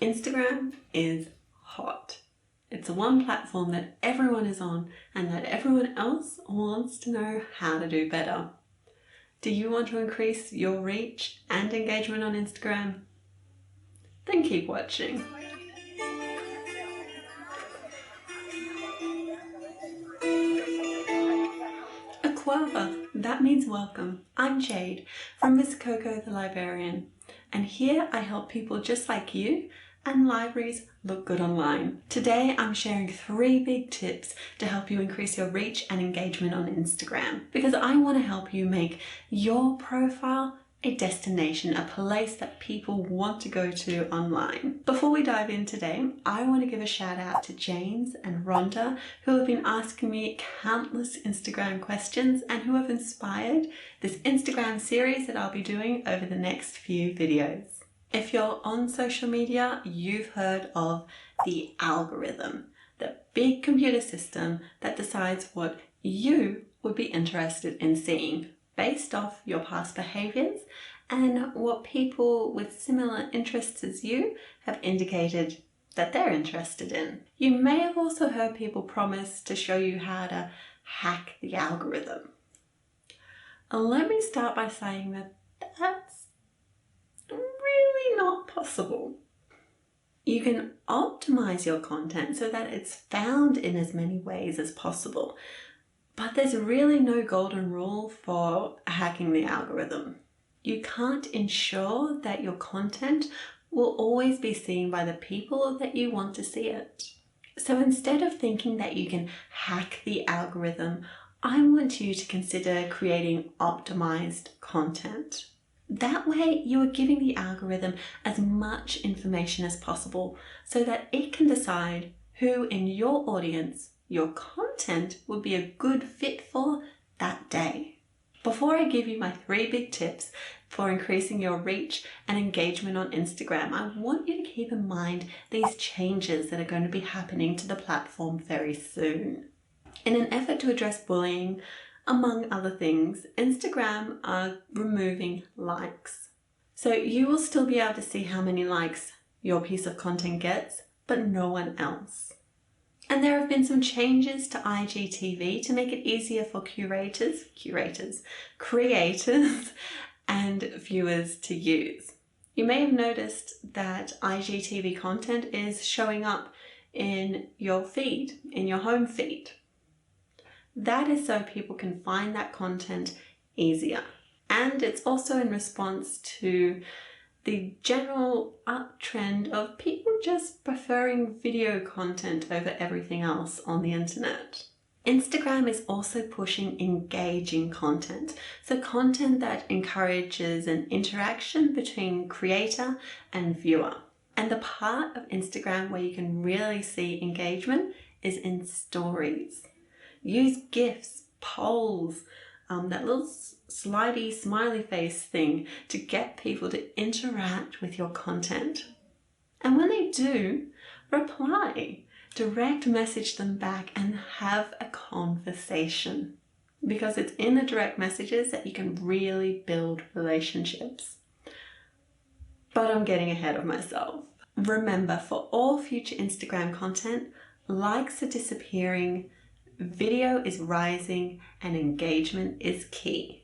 Instagram is hot. It's the one platform that everyone is on and that everyone else wants to know how to do better. Do you want to increase your reach and engagement on Instagram? Then keep watching. Akwa, that means welcome. I'm Jade from Misskoko the Librarian, and here I help people just like you and libraries look good online. Today I'm sharing 3 big tips to help you increase your reach and engagement on Instagram, because I want to help you make your profile a destination, a place that people want to go to online. Before we dive in today, I want to give a shout out to James and Rhonda, who have been asking me countless Instagram questions and who have inspired this Instagram series that I'll be doing over the next few videos. If you're on social media, you've heard of the algorithm, the big computer system that decides what you would be interested in seeing based off your past behaviors and what people with similar interests as you have indicated that they're interested in. You may have also heard people promise to show you how to hack the algorithm. Let me start by saying that that's really not possible. You can optimize your content so that it's found in as many ways as possible, but there's really no golden rule for hacking the algorithm. You can't ensure that your content will always be seen by the people that you want to see it. So instead of thinking that you can hack the algorithm, I want you to consider creating optimized content. That way you are giving the algorithm as much information as possible so that it can decide who in your audience your content would be a good fit for that day. Before I give you my 3 big tips for increasing your reach and engagement on Instagram, I want you to keep in mind these changes that are going to be happening to the platform very soon. In an effort to address bullying, among other things, Instagram are removing likes. So you will still be able to see how many likes your piece of content gets, but no one else. And there have been some changes to IGTV to make it easier for creators and viewers to use. You may have noticed that IGTV content is showing up in your feed, in your home feed. That is so people can find that content easier. And it's also in response to the general uptrend of people just preferring video content over everything else on the internet. Instagram is also pushing engaging content, so content that encourages an interaction between creator and viewer. And the part of Instagram where you can really see engagement is in stories. Use GIFs, polls, that little slidey smiley face thing to get people to interact with your content. And when they do, reply. Direct message them back and have a conversation, because it's in the direct messages that you can really build relationships. But I'm getting ahead of myself. Remember, for all future Instagram content, likes are disappearing, video is rising, and engagement is key.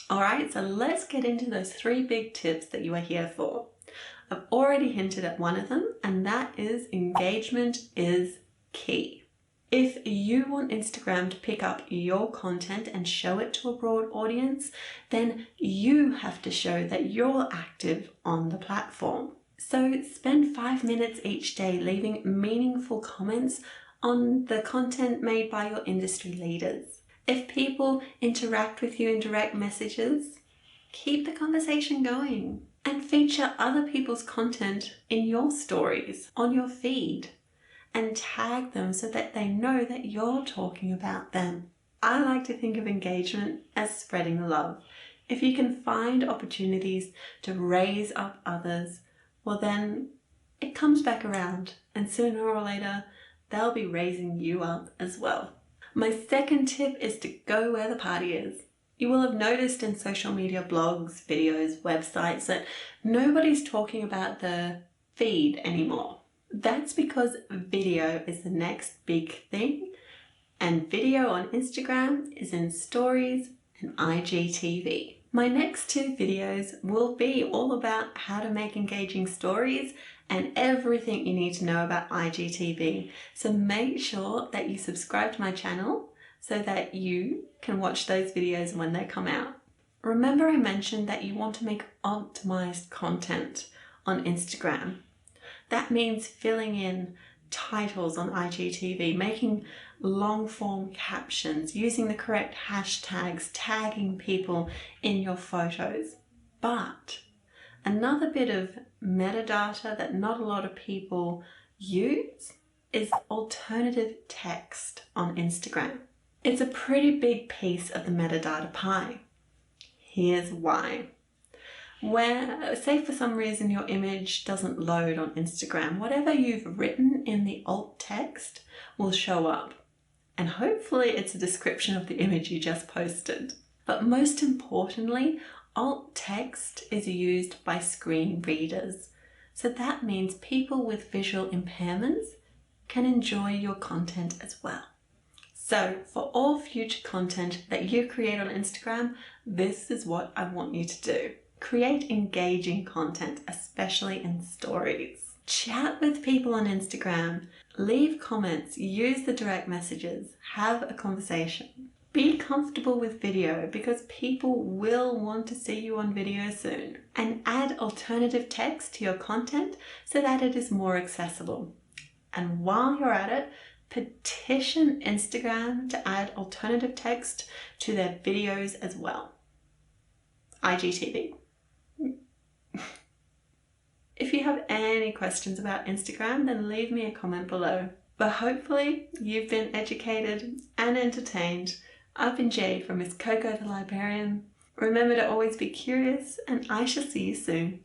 Alright, so let's get into those 3 big tips that you are here for. I've already hinted at one of them, and that is engagement is key. If you want Instagram to pick up your content and show it to a broad audience, then you have to show that you're active on the platform. So spend 5 minutes each day leaving meaningful comments on the content made by your industry leaders. If people interact with you in direct messages, keep the conversation going and feature other people's content in your stories, on your feed, and tag them so that they know that you're talking about them. I like to think of engagement as spreading love. If you can find opportunities to raise up others, well then it comes back around, and sooner or later they'll be raising you up as well. My second tip is to go where the party is. You will have noticed in social media blogs, videos, websites that nobody's talking about the feed anymore. That's because video is the next big thing, and video on Instagram is in stories and IGTV. My next 2 videos will be all about how to make engaging stories and everything you need to know about IGTV. So make sure that you subscribe to my channel so that you can watch those videos when they come out. Remember I mentioned that you want to make optimized content on Instagram. That means filling in titles on IGTV, making long form captions, using the correct hashtags, tagging people in your photos. But another bit of metadata that not a lot of people use is alternative text on Instagram. It's a pretty big piece of the metadata pie. Here's why. Where, say for some reason your image doesn't load on Instagram, whatever you've written in the alt text will show up. And hopefully it's a description of the image you just posted. But most importantly, alt text is used by screen readers. So that means people with visual impairments can enjoy your content as well. So for all future content that you create on Instagram, this is what I want you to do. Create engaging content, especially in stories. Chat with people on Instagram, leave comments, use the direct messages, have a conversation. Be comfortable with video because people will want to see you on video soon. And add alternative text to your content so that it is more accessible. And while you're at it, petition Instagram to add alternative text to their videos as well. IGTV. If you have any questions about Instagram, then leave me a comment below. But hopefully you've been educated and entertained. I've been Jade from Misskoko the Librarian. Remember to always be curious, and I shall see you soon.